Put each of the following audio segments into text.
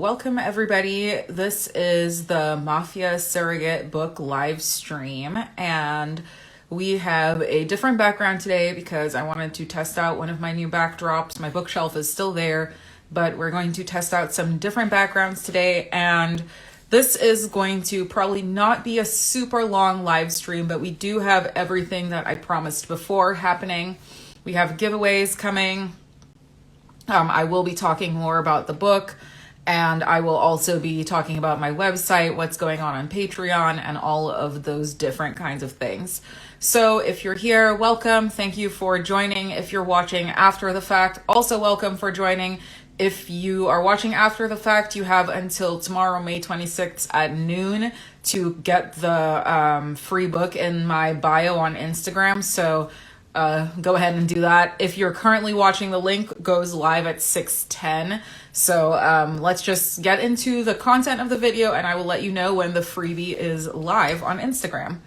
welcome everybody. This is the Mafia Surrogate book live stream, and we have a different background today because I wanted to test out one of my new backdrops. My bookshelf is still there, but we're going to test out some different backgrounds today, and this is going to probably not be a super long live stream, but we do have everything that I promised before happening. We have giveaways coming. I will be talking more about the book, and I will also be talking about my website, what's going on Patreon, and all of those different kinds of things. So if you're here, welcome. Thank you for joining. If you're watching after the fact, also welcome for joining. If you are watching after the fact, you have until tomorrow, May 26th at noon to get the free book in my bio on Instagram. So go ahead and do that. If you're currently watching, the link goes live at 6:10. So let's just get into the content of the video, and I will let you know when the freebie is live on Instagram.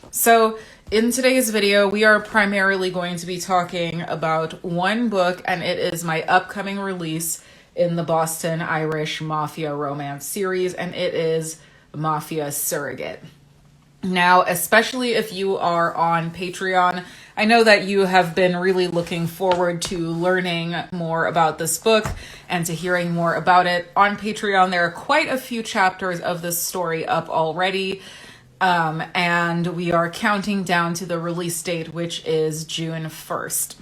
So in today's video, we are primarily going to be talking about one book, and it is my upcoming release in the Boston Irish Mafia romance series, and it is Mafia Surrogate. Now, especially if you are on Patreon, I know that you have been really looking forward to learning more about this book and to hearing more about it. On Patreon, there are quite a few chapters of this story up already, and we are counting down to the release date, which is June 1st.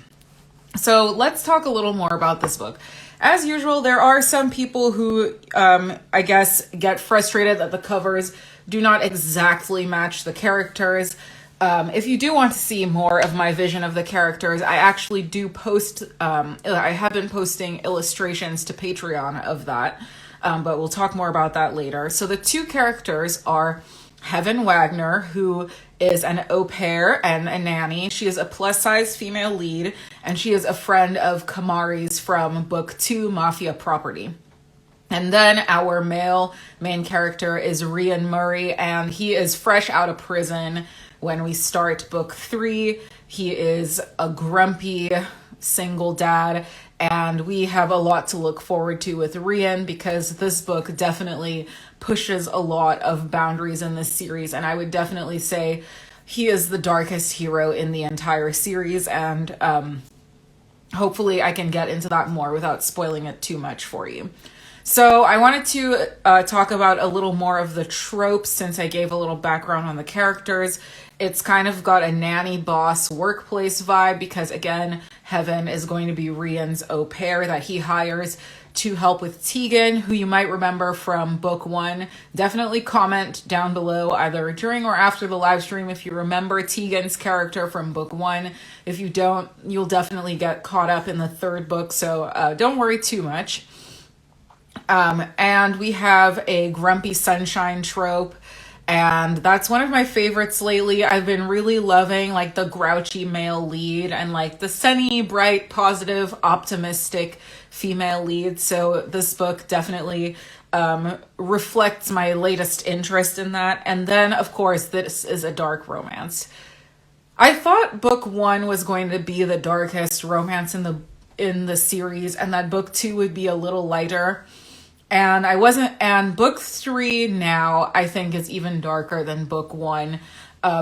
So let's talk a little more about this book. As usual, there are some people who, I guess, get frustrated that the covers do not exactly match the characters. If you do want to see more of my vision of the characters, I actually do post, I have been posting illustrations to Patreon of that, but we'll talk more about that later. So the two characters are Heaven Wagner, who is an au pair and a nanny. She is a plus-size female lead, and she is a friend of Kamari's from book 2, Mafia Property. And then our male main character is Rian Murray, and he is fresh out of prison when we start book 3. He is a grumpy single dad, and we have a lot to look forward to with Rian because this book definitely pushes a lot of boundaries in this series, and I would definitely say he is the darkest hero in the entire series, and hopefully I can get into that more without spoiling it too much for you. So I wanted to talk about a little more of the tropes since I gave a little background on the characters. It's kind of got a nanny boss workplace vibe because, again, Heaven is going to be Rian's au pair that he hires to help with Tegan, who you might remember from book 1. Definitely comment down below either during or after the live stream if you remember Tegan's character from book 1. If you don't, you'll definitely get caught up in the third book, so don't worry too much. And we have a grumpy sunshine trope, and that's one of my favorites lately. I've been really loving like the grouchy male lead and like the sunny, bright, positive, optimistic female lead. So this book definitely reflects my latest interest in that. And then, of course, this is a dark romance. I thought book 1 was going to be the darkest romance in the series, and that book 2 would be a little lighter. And I wasn't, and book 3 now I think is even darker than book 1,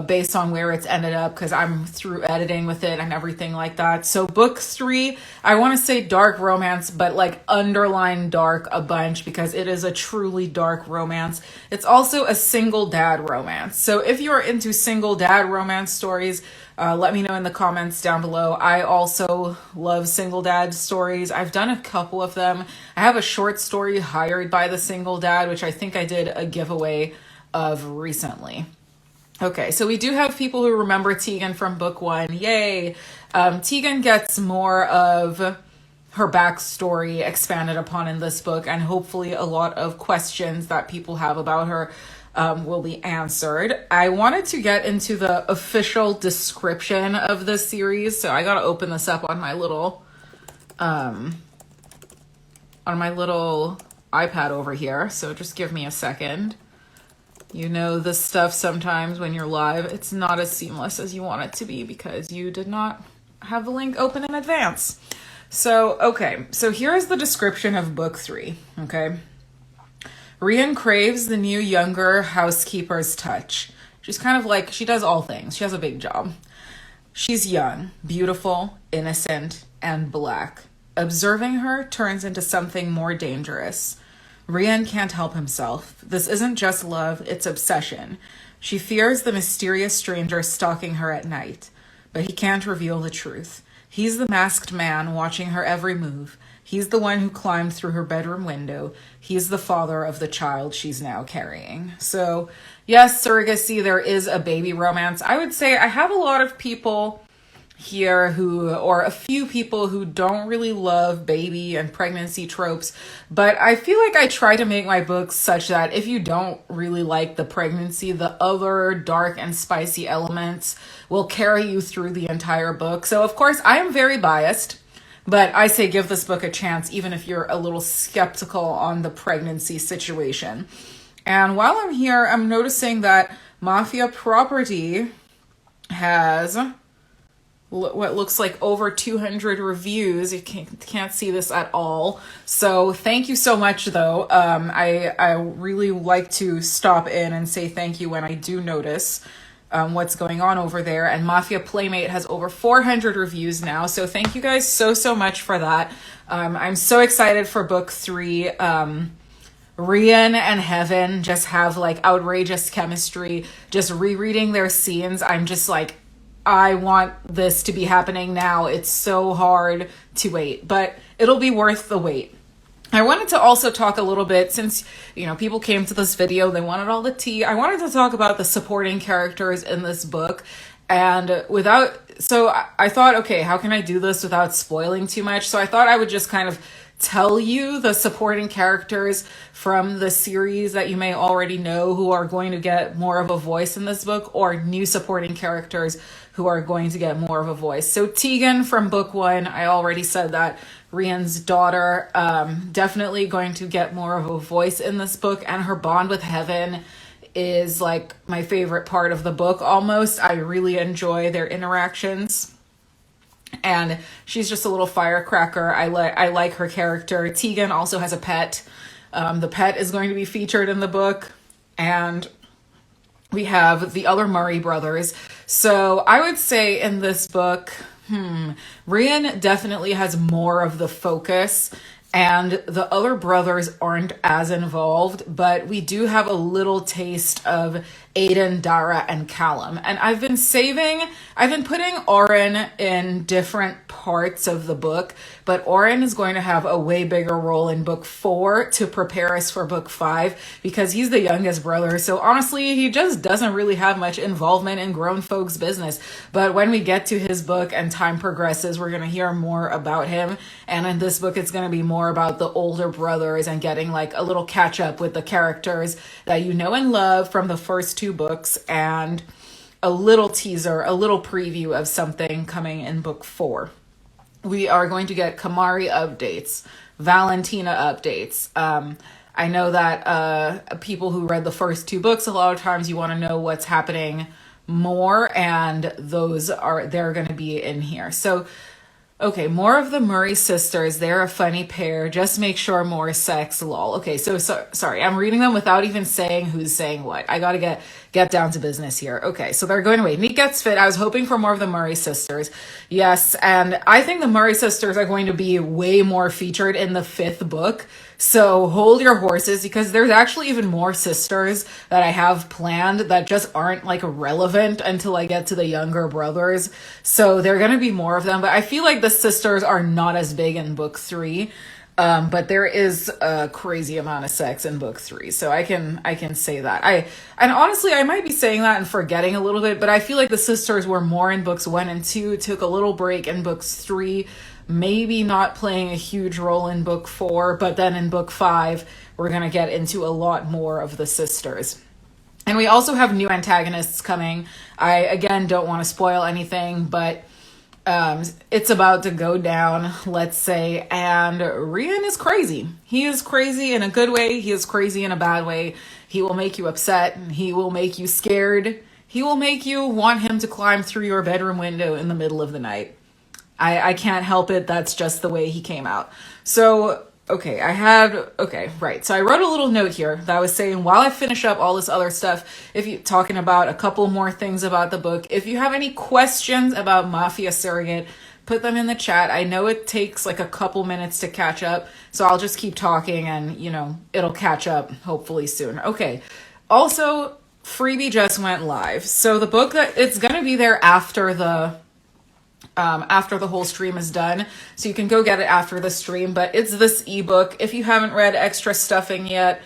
based on where it's ended up, because I'm through editing with it and everything like that. So book 3, I want to say dark romance, but like underline dark a bunch because it is a truly dark romance. It's also a single dad romance. So if you're into single dad romance stories, let me know in the comments down below. I also love single dad stories. I've done a couple of them. I have a short story, Hired by the Single Dad, which I think I did a giveaway of recently. Okay, so we do have people who remember Tegan from book 1. Yay! Tegan gets more of her backstory expanded upon in this book, and hopefully a lot of questions that people have about her will be answered. I wanted to get into the official description of the series, so I gotta open this up on my little iPad over here. So just give me a second. You know, this stuff sometimes when you're live, it's not as seamless as you want it to be because you did not have the link open in advance. So, okay, so here's the description of book 3, okay? Rian craves the new younger housekeeper's touch. She's kind of like, she does all things. She has a big job. She's young, beautiful, innocent, and black. Observing her turns into something more dangerous. Rian can't help himself. This isn't just love, it's obsession. She fears the mysterious stranger stalking her at night, but he can't reveal the truth. He's the masked man watching her every move. He's the one who climbed through her bedroom window. He's the father of the child she's now carrying. So, yes, surrogacy, there is a baby romance. I would say I have a lot of people here or a few people who don't really love baby and pregnancy tropes, but I feel like I try to make my books such that if you don't really like the pregnancy, the other dark and spicy elements will carry you through the entire book. So of course I am very biased, but I say give this book a chance even if you're a little skeptical on the pregnancy situation. And while I'm here, I'm noticing that Mafia Property has what looks like over 200 reviews. You can't see this at all. So thank you so much though. I really like to stop in and say thank you when I do notice what's going on over there. And Mafia Playmate has over 400 reviews now. So thank you guys so much for that. I'm so excited for book 3. Rian and Heaven just have like outrageous chemistry. Just rereading their scenes, I'm just like, I want this to be happening now. It's so hard to wait, but it'll be worth the wait. I wanted to also talk a little bit, since, people came to this video, they wanted all the tea. I wanted to talk about the supporting characters in this book. And so I thought, okay, how can I do this without spoiling too much? So I thought I would just kind of tell you the supporting characters from the series that you may already know who are going to get more of a voice in this book, or new supporting characters who are going to get more of a voice. So Tegan from book 1, I already said that. Rian's daughter, definitely going to get more of a voice in this book, and her bond with Heaven is like my favorite part of the book almost. I really enjoy their interactions. And she's just a little firecracker. I like her character. Tegan also has a pet. The pet is going to be featured in the book. And we have the other Murray brothers. So I would say in this book, Rian definitely has more of the focus, and the other brothers aren't as involved, but we do have a little taste of Aiden, Dara, and Callum. And I've been putting Oren in different parts of the book, but Oren is going to have a way bigger role in book 4 to prepare us for book 5, because he's the youngest brother. So honestly, he just doesn't really have much involvement in grown folks' business. But when we get to his book and time progresses, we're going to hear more about him. And in this book, it's going to be more about the older brothers and getting like a little catch up with the characters that you know and love from the first 2 books, and a little teaser, a little preview of something coming in book 4. We are going to get Kamari updates, Valentina updates. I know that people who read the first 2 books, a lot of times you want to know what's happening more, and they're going to be in here. So okay, more of the Murray sisters. They're a funny pair. Just make sure more sex, lol. Okay, so sorry. I'm reading them without even saying who's saying what. I gotta get down to business here. Okay, so they're going away. Neat gets fit. I was hoping for more of the Murray sisters. Yes, and I think the Murray sisters are going to be way more featured in the 5th book. So hold your horses, because there's actually even more sisters that I have planned that just aren't like relevant until I get to the younger brothers. So there are going to be more of them, but I feel like the sisters are not as big in book 3. But there is a crazy amount of sex in book 3. So I can say that. And honestly, I might be saying that and forgetting a little bit, but I feel like the sisters were more in books 1 and 2, took a little break in books 3, maybe not playing a huge role in book 4, but then in book 5, we're going to get into a lot more of the sisters. And we also have new antagonists coming. I, again, don't want to spoil anything, but it's about to go down, let's say, and Rian is crazy. He is crazy in a good way. He is crazy in a bad way. He will make you upset. He will make you scared. He will make you want him to climb through your bedroom window in the middle of the night. I can't help it. That's just the way he came out. So Okay, right. So I wrote a little note here that I was saying while I finish up all this other stuff, if you talking about a couple more things about the book, if you have any questions about Mafia Surrogate, put them in the chat. I know it takes like a couple minutes to catch up, so I'll just keep talking and, it'll catch up hopefully soon. Okay. Also, Freebie just went live. So the book it's going to be there after the whole stream is done. So you can go get it after the stream, but it's this ebook. If you haven't read Extra Stuffing yet,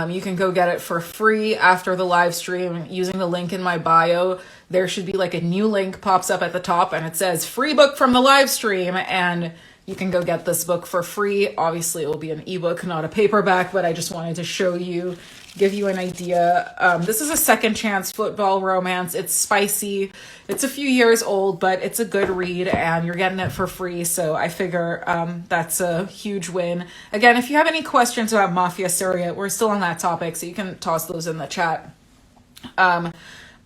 you can go get it for free after the live stream using the link in my bio. There should be like a new link pops up at the top and it says free book from the live stream, and you can go get this book for free. Obviously it will be an ebook, not a paperback, but I just wanted to show you, give you an idea. This is a second chance football romance. It's spicy. It's a few years old, but it's a good read and you're getting it for free. So I figure that's a huge win. Again, if you have any questions about Mafia Surrogate, we're still on that topic, so you can toss those in the chat.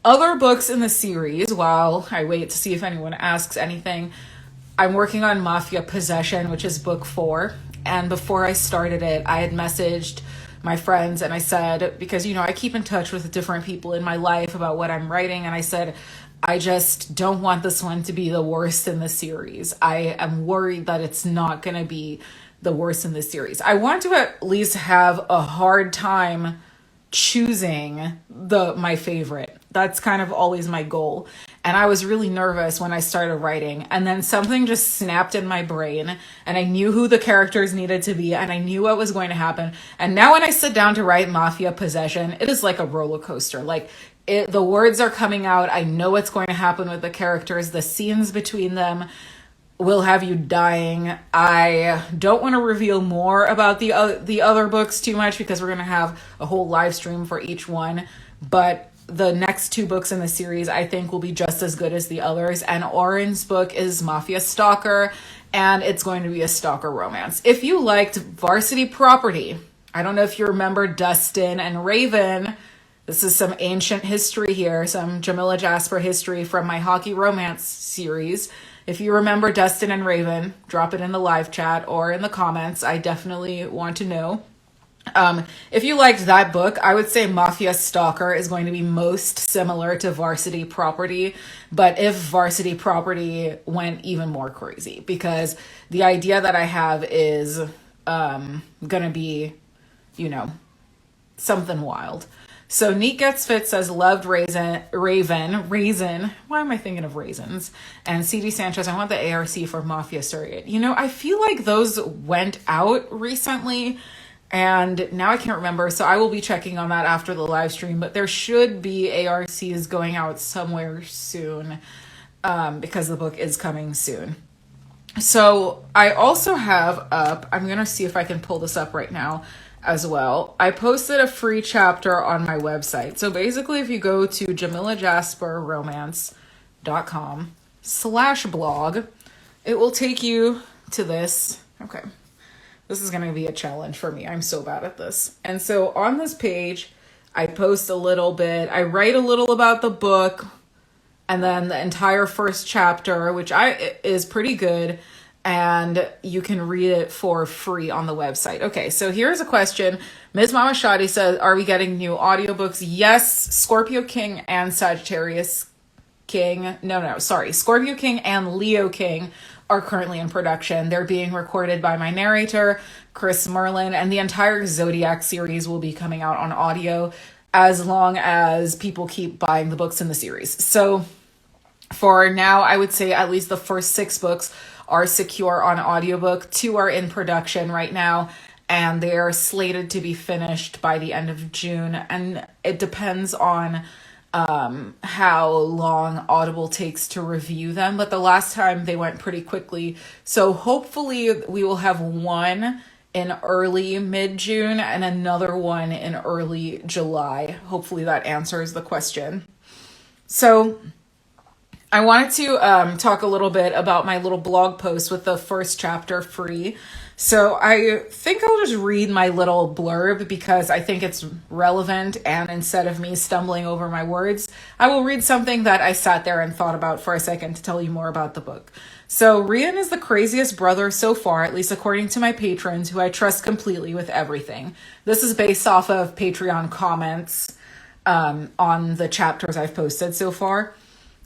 Other books in the series, while I wait to see if anyone asks anything, I'm working on Mafia Possession, which is book 4. And before I started it, I had messaged my friends and I said, because, I keep in touch with different people in my life about what I'm writing. And I said, I just don't want this one to be the worst in the series. I am worried that it's not going to be the worst in the series. I want to at least have a hard time choosing my favorite. That's kind of always my goal. And I was really nervous when I started writing, and then something just snapped in my brain and I knew who the characters needed to be and I knew what was going to happen. And now when I sit down to write Mafia Possession, it is like a roller coaster. Like the words are coming out. I know what's going to happen with the characters. The scenes between them will have you dying. I don't want to reveal more about the other books too much because we're going to have a whole live stream for each one. But the next 2 books in the series I think will be just as good as the others. And Oren's book is Mafia Stalker, and it's going to be a stalker romance. If you liked Varsity Property, I don't know if you remember Dustin and Raven. This is some ancient history here, some Jamila Jasper history from my hockey romance series. If you remember Dustin and Raven, drop it in the live chat or in the comments. I definitely want to know. If you liked that book, I would say Mafia Stalker is going to be most similar to Varsity Property, but if Varsity Property went even more crazy, because the idea that I have is gonna be, something wild. So Neat Gets Fit says, loved Raisin. Why am I thinking of raisins? And CD Sanchez, I want the ARC for Mafia Surrogate. I feel like those went out recently, and now I can't remember, so I will be checking on that after the live stream, but there should be ARCs going out somewhere soon because the book is coming soon. So I also have up, I'm going to see if I can pull this up right now as well. I posted a free chapter on my website. So basically if you go to JamilaJasperRomance.com/blog, it will take you to this. Okay. This is going to be a challenge for me. I'm so bad at this. And so on this page, I post a little bit. I write a little about the book and then the entire first chapter, which is pretty good. And you can read it for free on the website. Okay, so here's a question. Ms. Mama Shadi says, are we getting new audiobooks? Yes, Scorpio King and Sagittarius King. Scorpio King and Leo King are currently in production. They're being recorded by my narrator, Chris Merlin, and the entire Zodiac series will be coming out on audio as long as people keep buying the books in the series. So for now, I would say at least the first 6 books are secure on audiobook. 2 are in production right now, and they are slated to be finished by the end of June. And it depends on how long Audible takes to review them, but the last time they went pretty quickly. So hopefully we will have one in early mid-June and another one in early July. Hopefully that answers the question. So I wanted to talk a little bit about my little blog post with the first chapter free. So I think I'll just read my little blurb because I think it's relevant, and instead of me stumbling over my words, I will read something that I sat there and thought about for a second to tell you more about the book. So Rian is the craziest brother so far, at least according to my patrons, who I trust completely with everything. This is based off of Patreon comments on the chapters I've posted so far.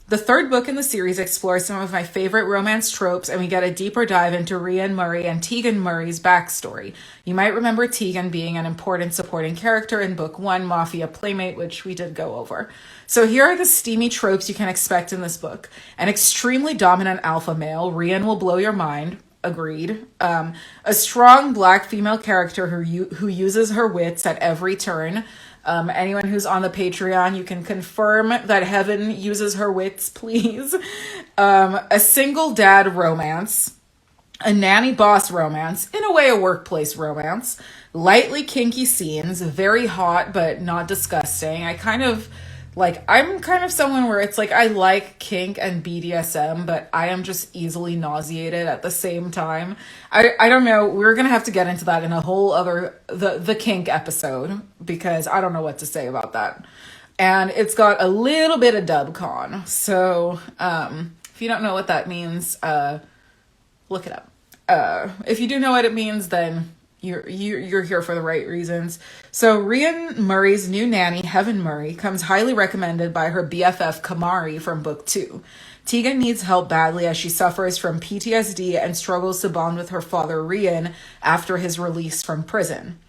The third book in the series explores some of my favorite romance tropes, and we get a deeper dive into Rian Murray and Tegan Murray's backstory. You might remember Tegan being an important supporting character in book 1, Mafia Playmate, which we did go over. So here are the steamy tropes you can expect in this book. An extremely dominant alpha male, Rian will blow your mind. Agreed. A strong black female character who uses her wits at every turn. Anyone who's on the Patreon, you can confirm that Heaven uses her wits, please. A single dad romance. A nanny boss romance. In a way, a workplace romance. Lightly kinky scenes. Very hot, but not disgusting. I'm kind of someone where it's like I like kink and BDSM, but I am just easily nauseated at the same time. I don't know. We're going to have to get into that in a whole other, the kink episode, because I don't know what to say about that. And it's got a little bit of dubcon. So if you don't know what that means, look it up. If you do know what it means, then you're here for the right reasons. So Rian Murray's new nanny, Heaven Murray, comes highly recommended by her BFF Kamari from book 2. Tegan needs help badly as she suffers from PTSD and struggles to bond with her father Rian after his release from prison.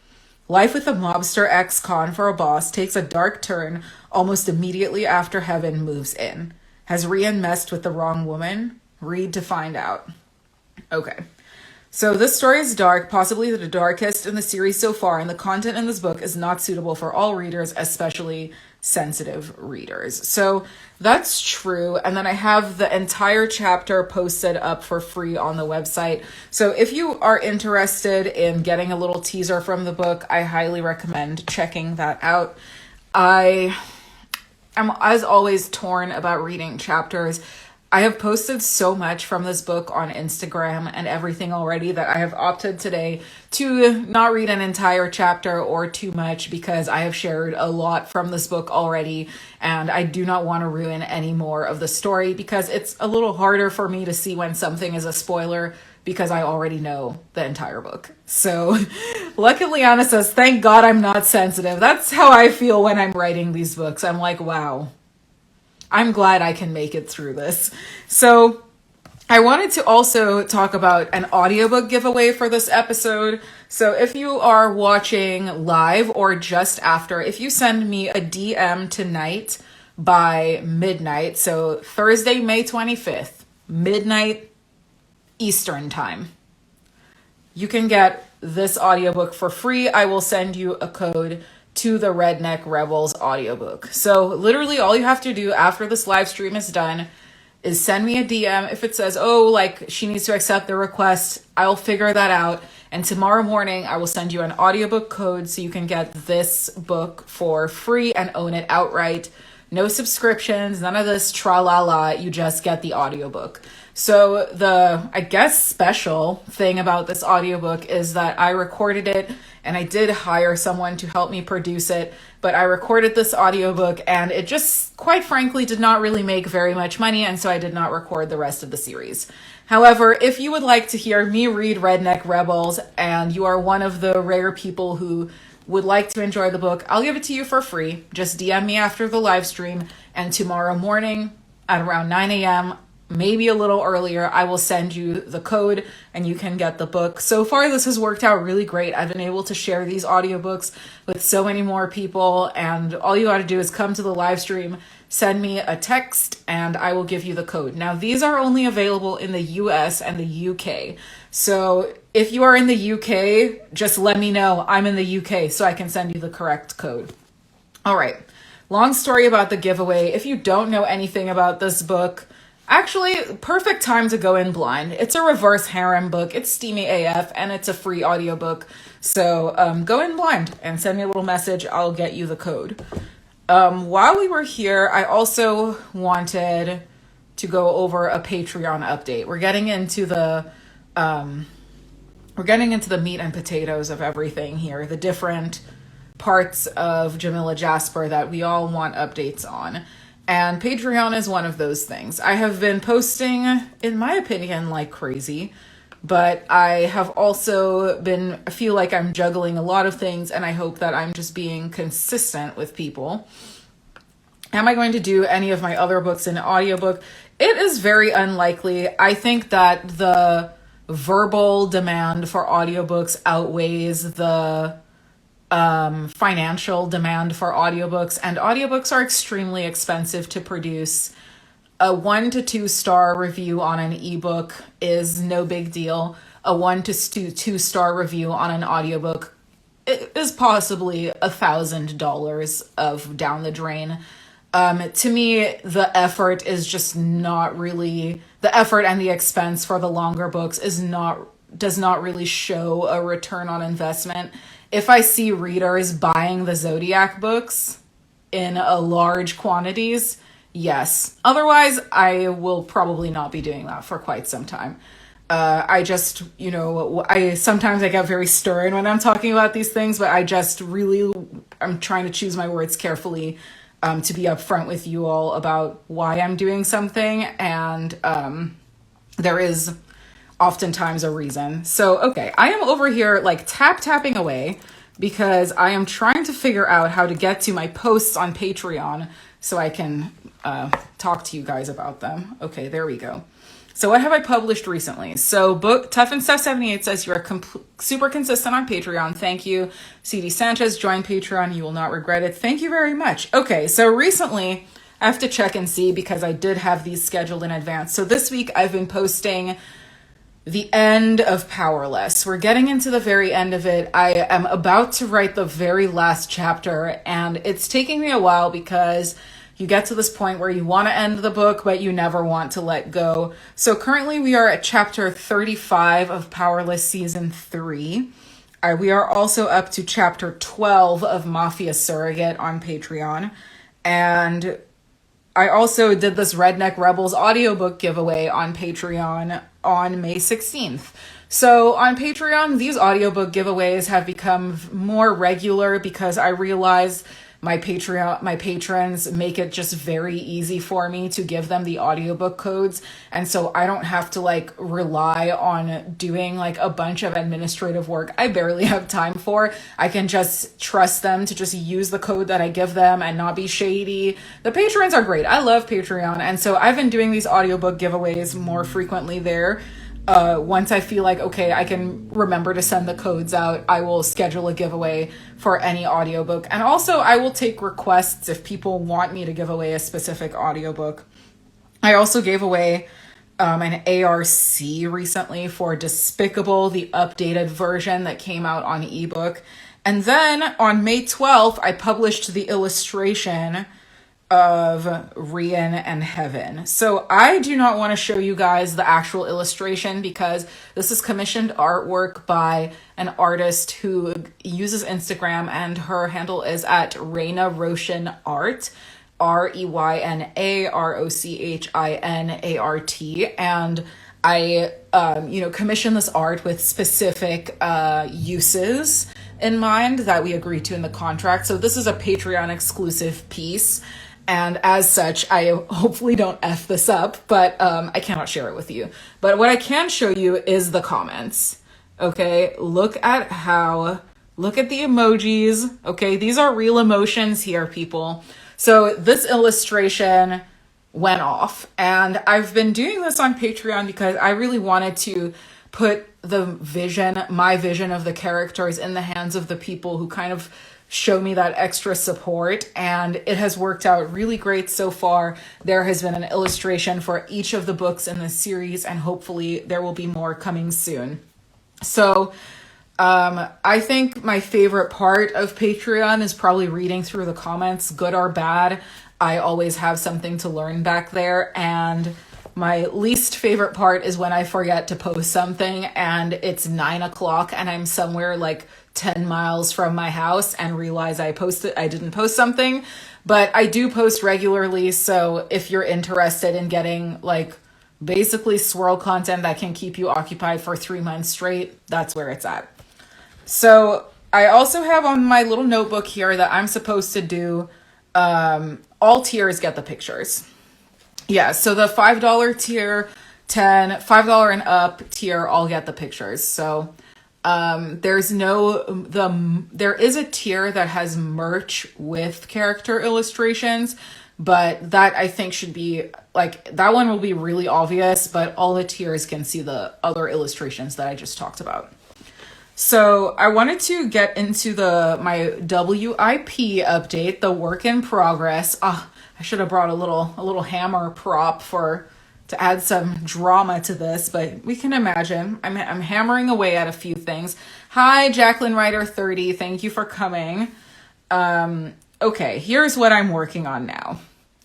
Life with a mobster ex-con for a boss takes a dark turn almost immediately after Heaven moves in. Has Rian messed with the wrong woman? Read to find out. Okay. So this story is dark, possibly the darkest in the series so far, and the content in this book is not suitable for all readers, especially sensitive readers. So that's true. And then I have the entire chapter posted up for free on the website. So if you are interested in getting a little teaser from the book, I highly recommend checking that out. I am, as always, torn about reading chapters. I have posted so much from this book on Instagram and everything already that I have opted today to not read an entire chapter or too much, because I have shared a lot from this book already and I do not want to ruin any more of the story, because it's a little harder for me to see when something is a spoiler because I already know the entire book. So luckily Anna says, thank God I'm not sensitive. That's how I feel when I'm writing these books. I'm like, wow. I'm glad I can make it through this. So I wanted to also talk about an audiobook giveaway for this episode. So if you are watching live or just after, if you send me a DM tonight by midnight, so Thursday, May 25th, midnight Eastern time, you can get this audiobook for free. I will send you a code to the Redneck Rebels audiobook. So literally all you have to do after this live stream is done is send me a DM. If it says, oh, like she needs to accept the request, I'll figure that out. And tomorrow morning I will send you an audiobook code so you can get this book for free and own it outright. No subscriptions, none of this tra-la-la, you just get the audiobook. So the, I guess, special thing about this audiobook is that I recorded it and I did hire someone to help me produce it, but I recorded this audiobook and it just, quite frankly, did not really make very much money, and so I did not record the rest of the series. However, if you would like to hear me read Redneck Rebels and you are one of the rare people who would like to enjoy the book, I'll give it to you for free. Just DM me after the live stream, and tomorrow morning at around 9 a.m., maybe a little earlier, I will send you the code and you can get the book. So far, this has worked out really great. I've been able to share these audiobooks with so many more people, and all you got to do is come to the live stream, send me a text, and I will give you the code. Now, these are only available in the US and the UK. So if you are in the UK, just let me know I'm in the UK so I can send you the correct code. All right. Long story about the giveaway. If you don't know anything about this book, actually, perfect time to go in blind. It's a reverse harem book. It's steamy AF, and it's a free audiobook. So go in blind and send me a little message. I'll get you the code. While we were here, I also wanted to go over a Patreon update. We're getting into the meat and potatoes of everything here. The different parts of Jamila Jasper that we all want updates on. And Patreon is one of those things. I have been posting, in my opinion, like crazy, but I have also I feel like I'm juggling a lot of things, and I hope that I'm just being consistent with people. Am I going to do any of my other books in audiobook? It is very unlikely. I think that the verbal demand for audiobooks outweighs the financial demand for audiobooks, and audiobooks are extremely expensive to produce. A 1 to 2 star review on an ebook is no big deal. A 1 to 2 star review on an audiobook is possibly $1,000 of down the drain. To me, the effort is just not really, the effort and the expense for the longer books does not really show a return on investment. If I see readers buying the Zodiac books in a large quantities, yes. Otherwise, I will probably not be doing that for quite some time. I just, sometimes I get very stern when I'm talking about these things, but I'm trying to choose my words carefully, to be upfront with you all about why I'm doing something. And there is oftentimes a reason. So, okay, I am over here like tapping away because I am trying to figure out how to get to my posts on Patreon so I can talk to you guys about them. Okay, there we go. So what have I published recently? So Tough and Stuff 78 says you're super consistent on Patreon. Thank you. CD Sanchez, join Patreon. You will not regret it. Thank you very much. Okay, so recently I have to check and see because I did have these scheduled in advance. So this week I've been posting the end of Powerless. We're getting into the very end of it. I am about to write the very last chapter, and it's taking me a while because you get to this point where you want to end the book, but you never want to let go. So currently we are at chapter 35 of Powerless Season 3. We are also up to chapter 12 of Mafia Surrogate on Patreon. And I also did this Redneck Rebels audiobook giveaway on Patreon on May 16th. So on Patreon, these audiobook giveaways have become more regular because I realized my patrons make it just very easy for me to give them the audiobook codes. And so I don't have to like rely on doing like a bunch of administrative work I barely have time for. I can just trust them to just use the code that I give them and not be shady. The patrons are great. I love Patreon. And so I've been doing these audiobook giveaways more frequently there. Once I feel like, okay, I can remember to send the codes out, I will schedule a giveaway for any audiobook. And also I will take requests if people want me to give away a specific audiobook. I also gave away an ARC recently for Despicable, the updated version that came out on ebook. And then on May 12th, I published the illustration of Rian and Heaven. So I do not want to show you guys the actual illustration because this is commissioned artwork by an artist who uses Instagram, and her handle is at Reina Roshan Art, REYNAROCHINART. And I, commissioned this art with specific uses in mind that we agreed to in the contract. So this is a Patreon exclusive piece. And as such, I hopefully don't F this up, but I cannot share it with you. But what I can show you is the comments. Okay, look at the emojis. Okay, these are real emotions here, people. So this illustration went off, and I've been doing this on Patreon because I really wanted to put my vision of the characters in the hands of the people who kind of show me that extra support, and it has worked out really great so far. There has been an illustration for each of the books in this series, and hopefully there will be more coming soon. So I think my favorite part of Patreon is probably reading through the comments, good or bad. I always have something to learn back there. And my least favorite part is when I forget to post something and it's 9 o'clock and I'm somewhere like 10 miles from my house and realize I didn't post something. But I do post regularly, so if you're interested in getting like basically swirl content that can keep you occupied for 3 months straight, that's where it's at. So I also have on my little notebook here that I'm supposed to do all tiers get the pictures. Yeah, so the $5 tier, $5 and up tier all get the pictures. So there is a tier that has merch with character illustrations, but that I think should be like, that one will be really obvious, but all the tiers can see the other illustrations that I just talked about. So I wanted to get into my WIP update, the work in progress. I should have brought a little hammer prop to add some drama to this, but we can imagine. I'm hammering away at a few things. Hi, Jacqueline Ryder 30. Thank you for coming. Okay, here's what I'm working on now.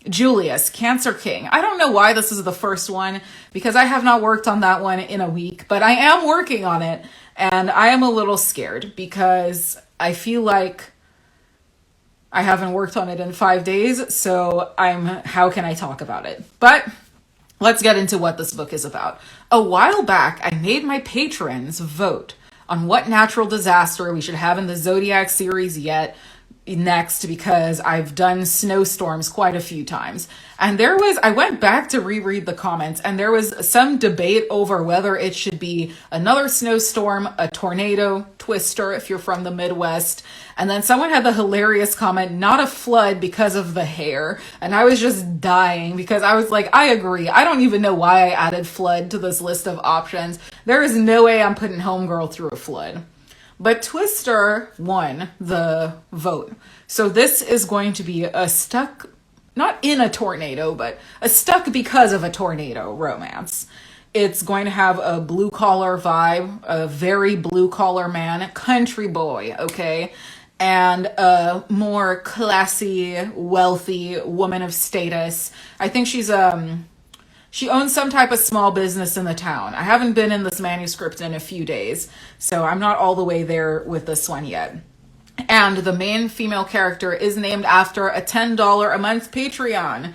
Julius, Cancer King. I don't know why this is the first one, because I have not worked on that one in a week, but I am working on it. And I am a little scared because I feel like I haven't worked on it in 5 days. So how can I talk about it? But let's get into what this book is about. A while back, I made my patrons vote on what natural disaster we should have in the Zodiac series next, because I've done snowstorms quite a few times. And I went back to reread the comments, and there was some debate over whether it should be another snowstorm, a tornado, twister if you're from the Midwest. And then someone had the hilarious comment, not a flood because of the hair. And I was just dying because I was like, I agree. I don't even know why I added flood to this list of options. There is no way I'm putting Homegirl through a flood. But Twister won the vote. So this is going to be a stuck, not in a tornado, but a stuck because of a tornado romance. It's going to have a blue collar vibe, a very blue collar man, country boy, okay? And a more classy, wealthy woman of status. I think she owns some type of small business in the town. I haven't been in this manuscript in a few days, so I'm not all the way there with this one yet. And the main female character is named after a $10 a month Patreon.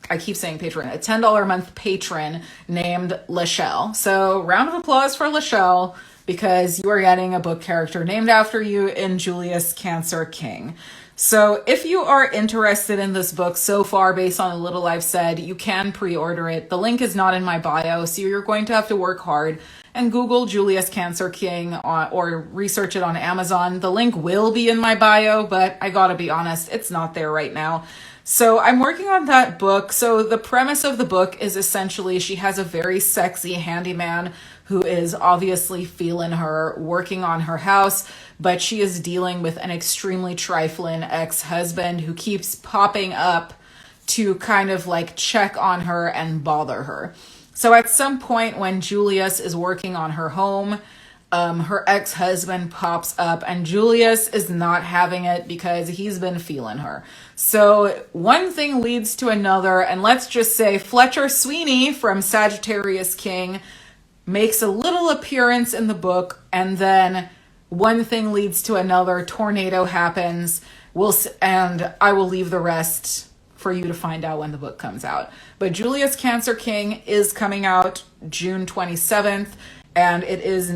I keep saying Patreon. A $10 a month patron named Lachelle. So round of applause for Lachelle, because you are getting a book character named after you in Julius Cancer King. So if you are interested in this book so far, based on the little I've said, you can pre-order it. The link is not in my bio, so you're going to have to work hard and Google Julius Cancer King or research it on Amazon. The link will be in my bio, but I gotta be honest, it's not there right now. So I'm working on that book. So the premise of the book is essentially she has a very sexy handyman who is obviously feeling her, working on her house, but she is dealing with an extremely trifling ex-husband who keeps popping up to kind of like check on her and bother her. So at some point when Julius is working on her home, her ex-husband pops up and Julius is not having it because he's been feeling her. So one thing leads to another, and let's just say Fletcher Sweeney from Sagittarius King makes a little appearance in the book, and then one thing leads to another, tornado happens, and I will leave the rest for you to find out when the book comes out. But Julius Cancer King is coming out June 27th, and it is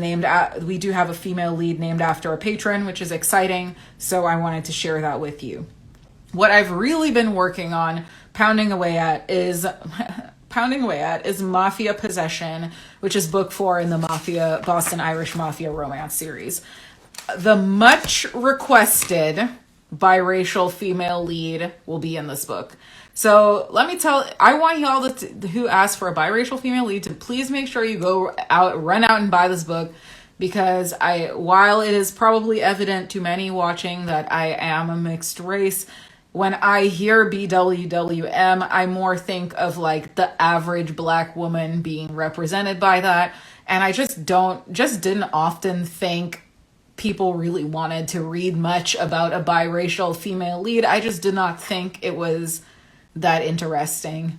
we do have a female lead named after a patron, which is exciting, so I wanted to share that with you. What I've really been working on, pounding away at is Mafia Possession, which is book 4 in the Boston Irish Mafia romance series. The much requested biracial female lead will be in this book. So let me I want y'all who asked for a biracial female lead to please make sure you run out and buy this book, because while it is probably evident to many watching that I am a mixed race, when I hear bwwm, I more think of like the average Black woman being represented by that. And I just didn't often think people really wanted to read much about a biracial female lead. I just did not think it was that interesting,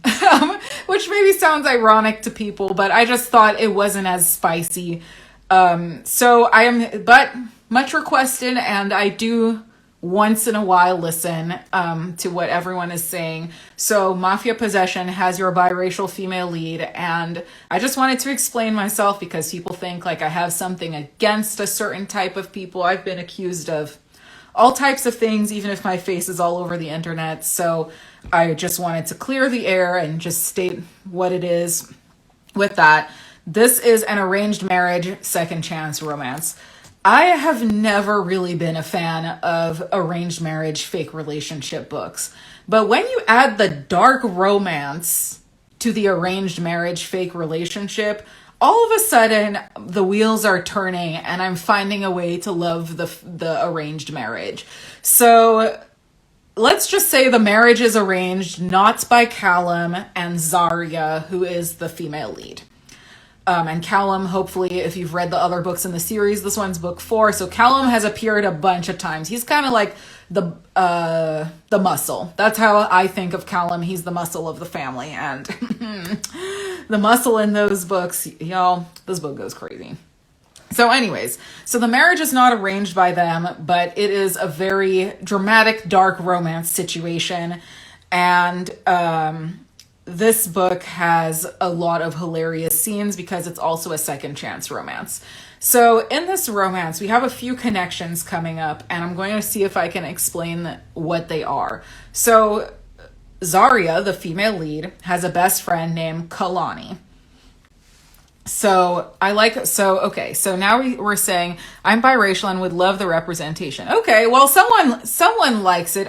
which maybe sounds ironic to people, but I just thought it wasn't as spicy. But much requested, and I do once in a while listen to what everyone is saying. So Mafia Possession has your biracial female lead, and I just wanted to explain myself because people think like I have something against a certain type of people. I've been accused of all types of things, even if my face is all over the internet. So I just wanted to clear the air and just state what it is with that. This is an arranged marriage, second chance romance. I have never really been a fan of arranged marriage, fake relationship books. But when you add the dark romance to the arranged marriage, fake relationship, all of a sudden the wheels are turning and I'm finding a way to love the arranged marriage. So let's just say the marriage is arranged not by Callum and Zarya, who is the female lead. And Callum, hopefully, if you've read the other books in the series, this one's book 4. So Callum has appeared a bunch of times. He's kind of like the muscle. That's how I think of Callum. He's the muscle of the family. And the muscle in those books, y'all, this book goes crazy. So anyways, so the marriage is not arranged by them, but it is a very dramatic, dark romance situation. And this book has a lot of hilarious scenes because it's also a second chance romance. So in this romance, we have a few connections coming up, and I'm going to see if I can explain what they are. So Zarya, the female lead, has a best friend named Kalani. So now we're saying I'm biracial and would love the representation. Okay, well, someone likes it.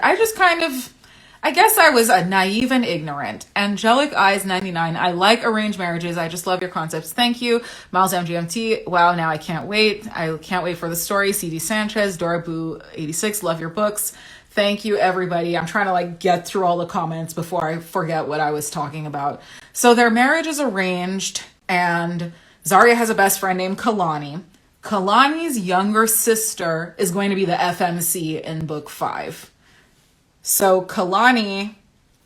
I guess I was naive and ignorant. Angelic Eyes 99. I like arranged marriages. I just love your concepts. Thank you. Miles MGMT. Wow, now I can't wait. I can't wait for the story. CD Sanchez. Dora Boo 86. Love your books. Thank you, everybody. I'm trying to get through all the comments before I forget what I was talking about. So their marriage is arranged, and Zarya has a best friend named Kalani. Kalani's younger sister is going to be the FMC in book 5. So Kalani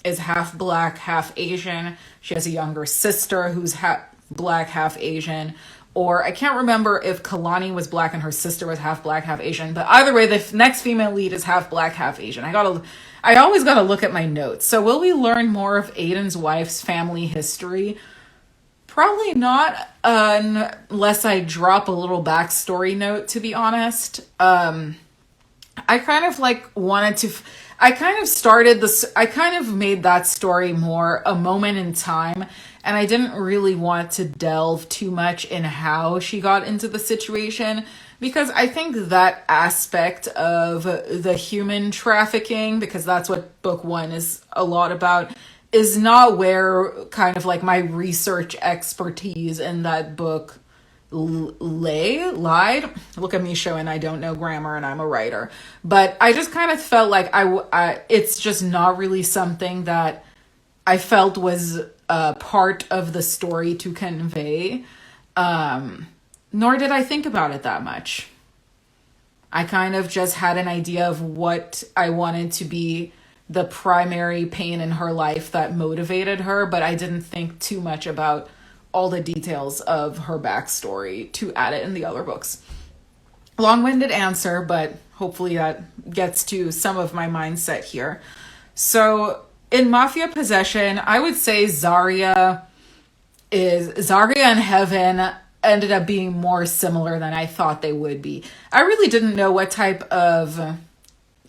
is half black, half Asian. She has a younger sister who's half black, half Asian. Or I can't remember if Kalani was black and her sister was half black, half Asian. But either way, the next female lead is half black, half Asian. I always gotta look at my notes. So will we learn more of Aiden's wife's family history? Probably not, unless I drop a little backstory note, to be honest. I kind of made that story more a moment in time, and I didn't really want to delve too much in how she got into the situation, because I think that aspect of the human trafficking, because that's what book 1 is a lot about, is not where my research expertise in that book lied. Look at me showing I don't know grammar and I'm a writer. But I just kind of felt like it's just not really something that I felt was a part of the story to convey. Nor did I think about it that much. I kind of just had an idea of what I wanted to be the primary pain in her life that motivated her, but I didn't think too much about all the details of her backstory to add it in the other books. Long-winded answer, but hopefully that gets to some of my mindset here. So in Mafia Possession, I would say Zarya and Heaven ended up being more similar than I thought they would be. I really didn't know what type of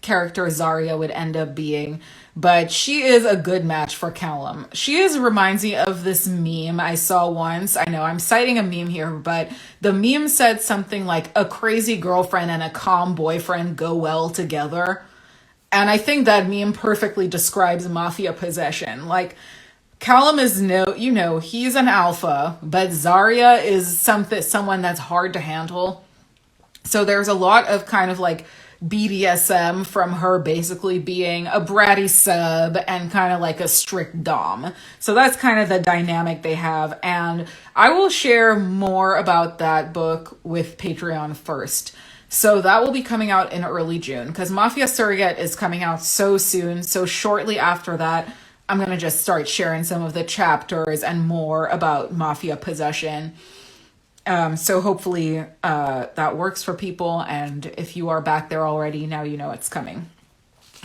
character Zarya would end up being, but she is a good match for Callum. Reminds me of this meme I saw once. I know I'm citing a meme here, but the meme said something like, a crazy girlfriend and a calm boyfriend go well together. And I think that meme perfectly describes Mafia Possession. Callum is he's an alpha, but Zarya is someone that's hard to handle. So there's a lot of BDSM from her basically being a bratty sub and a strict dom. So that's kind of the dynamic they have. And I will share more about that book with Patreon first. So that will be coming out in early June, because Mafia Surrogate is coming out so soon. So shortly after that, I'm going to just start sharing some of the chapters and more about Mafia Possession. So hopefully that works for people, and if you are back there already, now you know it's coming.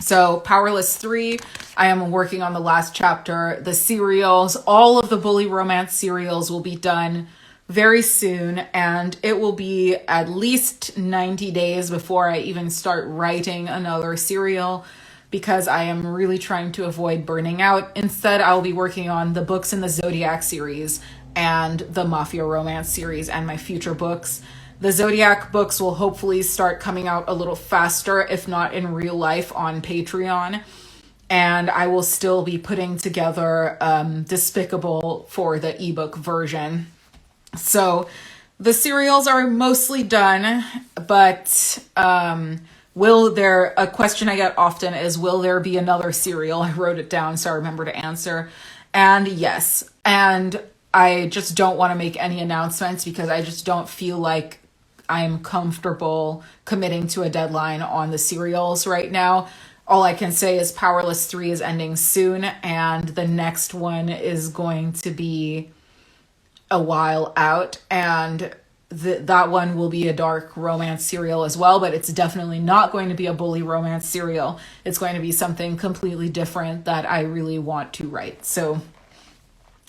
So Powerless 3, I am working on the last chapter. The serials, all of the bully romance serials will be done very soon, and it will be at least 90 days before I even start writing another serial, because I am really trying to avoid burning out. Instead, I'll be working on the books in the Zodiac series and the Mafia romance series and my future books. The Zodiac books will hopefully start coming out a little faster, if not in real life, on Patreon. And I will still be putting together Despicable for the ebook version. So the serials are mostly done, but a question I get often is, will there be another serial? I wrote it down so I remember to answer. And yes, and I just don't want to make any announcements because I just don't feel like I'm comfortable committing to a deadline on the serials right now. All I can say is Powerless 3 is ending soon, and the next one is going to be a while out, and that one will be a dark romance serial as well, but it's definitely not going to be a bully romance serial. It's going to be something completely different that I really want to write. So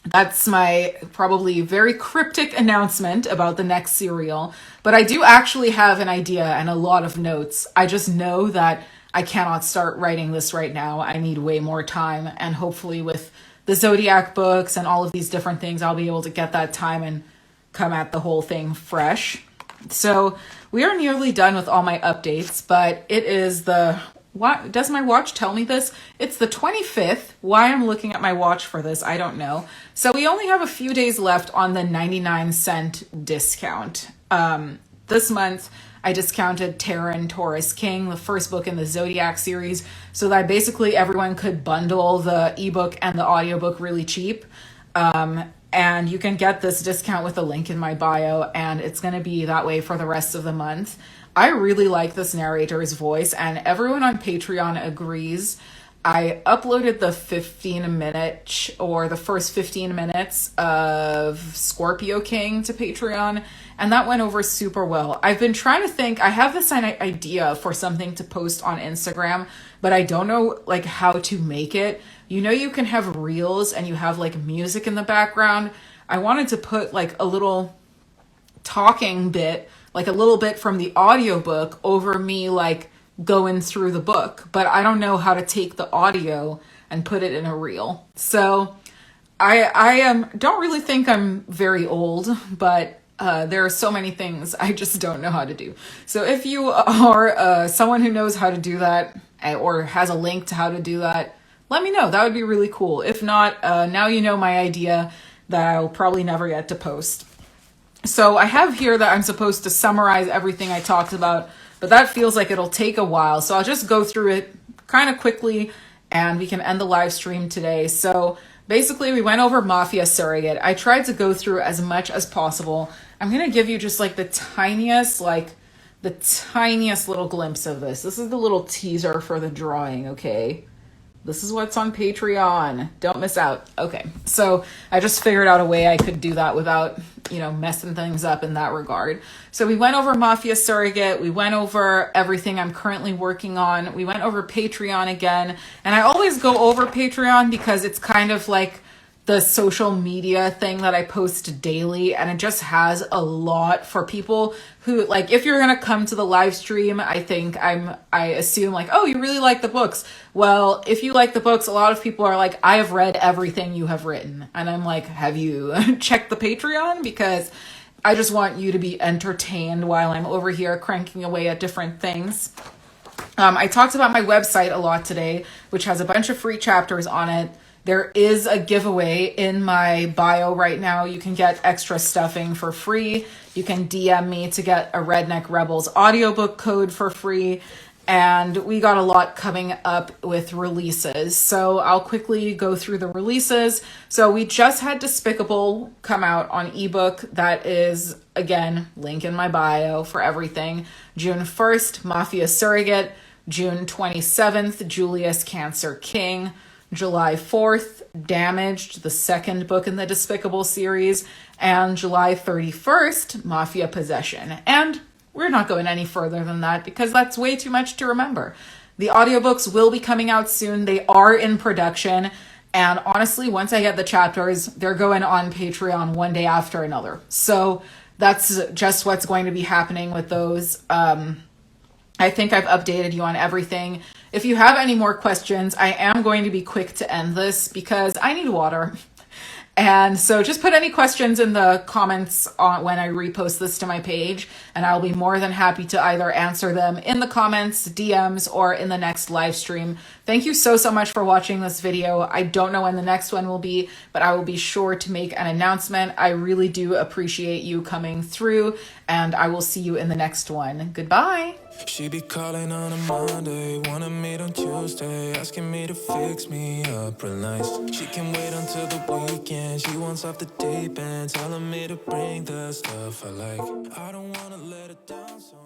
that's my probably very cryptic announcement about the next serial, but I do actually have an idea and a lot of notes. I just know that I cannot start writing this right now. I need way more time, and hopefully with the Zodiac books and all of these different things, I'll be able to get that time and come at the whole thing fresh. So we are nearly done with all my updates, but it is what does my watch tell me this? It's the 25th. Why I'm looking at my watch for this, I don't know. So we only have a few days left on the 99-cent discount. This month, I discounted Terran Taurus King, the first book in the Zodiac series, so that basically everyone could bundle the ebook and the audiobook really cheap. And you can get this discount with a link in my bio, and it's going to be that way for the rest of the month. I really like this narrator's voice, and everyone on Patreon agrees. I uploaded the 15-minute or the first 15 minutes of Scorpio King to Patreon, and that went over super well. I've been trying to think, I have this idea for something to post on Instagram, but I don't know like how to make it. You know, you can have reels and you have like music in the background. I wanted to put like a little talking bit, like a little bit from the audiobook over me like going through the book, but I don't know how to take the audio and put it in a reel. So I don't really think I'm very old, but there are so many things I just don't know how to do. So if you are someone who knows how to do that or has a link to how to do that, let me know. That would be really cool. If not, now you know my idea that I'll probably never get to post. So I have here that I'm supposed to summarize everything I talked about, but that feels like it'll take a while. So I'll just go through it kind of quickly and we can end the live stream today. So basically we went over Mafia Surrogate. I tried to go through as much as possible. I'm going to give you just like the tiniest little glimpse of this. This is the little teaser for the drawing, okay? This is what's on Patreon. Don't miss out. Okay, so I just figured out a way I could do that without, messing things up in that regard. So we went over Mafia Surrogate. We went over everything I'm currently working on. We went over Patreon again. And I always go over Patreon because it's kind of like the social media thing that I post daily, and it just has a lot for people who, like, if you're gonna come to the live stream, I assume like, oh, you really like the books. Well, if you like the books, a lot of people are like, I have read everything you have written, and I'm like, have you checked the Patreon? Because I just want you to be entertained while I'm over here cranking away at different things. I talked about my website a lot today, which has a bunch of free chapters on it. There is a giveaway in my bio right now. You can get extra stuffing for free. You can DM me to get a Redneck Rebels audiobook code for free. And we got a lot coming up with releases. So I'll quickly go through the releases. So we just had Despicable come out on ebook. That is, again, link in my bio for everything. June 1st, Mafia Surrogate. June 27th, Julius Cancer King. July 4th, Damaged, the second book in the Despicable series, and July 31st, Mafia Possession. And we're not going any further than that because that's way too much to remember. The audiobooks will be coming out soon. They are in production. And honestly, once I get the chapters, they're going on Patreon one day after another. So that's just what's going to be happening with those. I think I've updated you on everything. If you have any more questions, I am going to be quick to end this because I need water. And so just put any questions in the comments when I repost this to my page, and I'll be more than happy to either answer them in the comments, DMs, or in the next live stream. Thank you so much for watching this video. I don't know when the next one will be, but I will be sure to make an announcement. I really do appreciate you coming through, and I will see you in the next one. Goodbye. She be calling on a Monday, wanna meet on Tuesday, asking me to fix me up real nice. She can wait until the weekend, she wants off the deep end, telling me to bring the stuff I like. I don't wanna let her down, so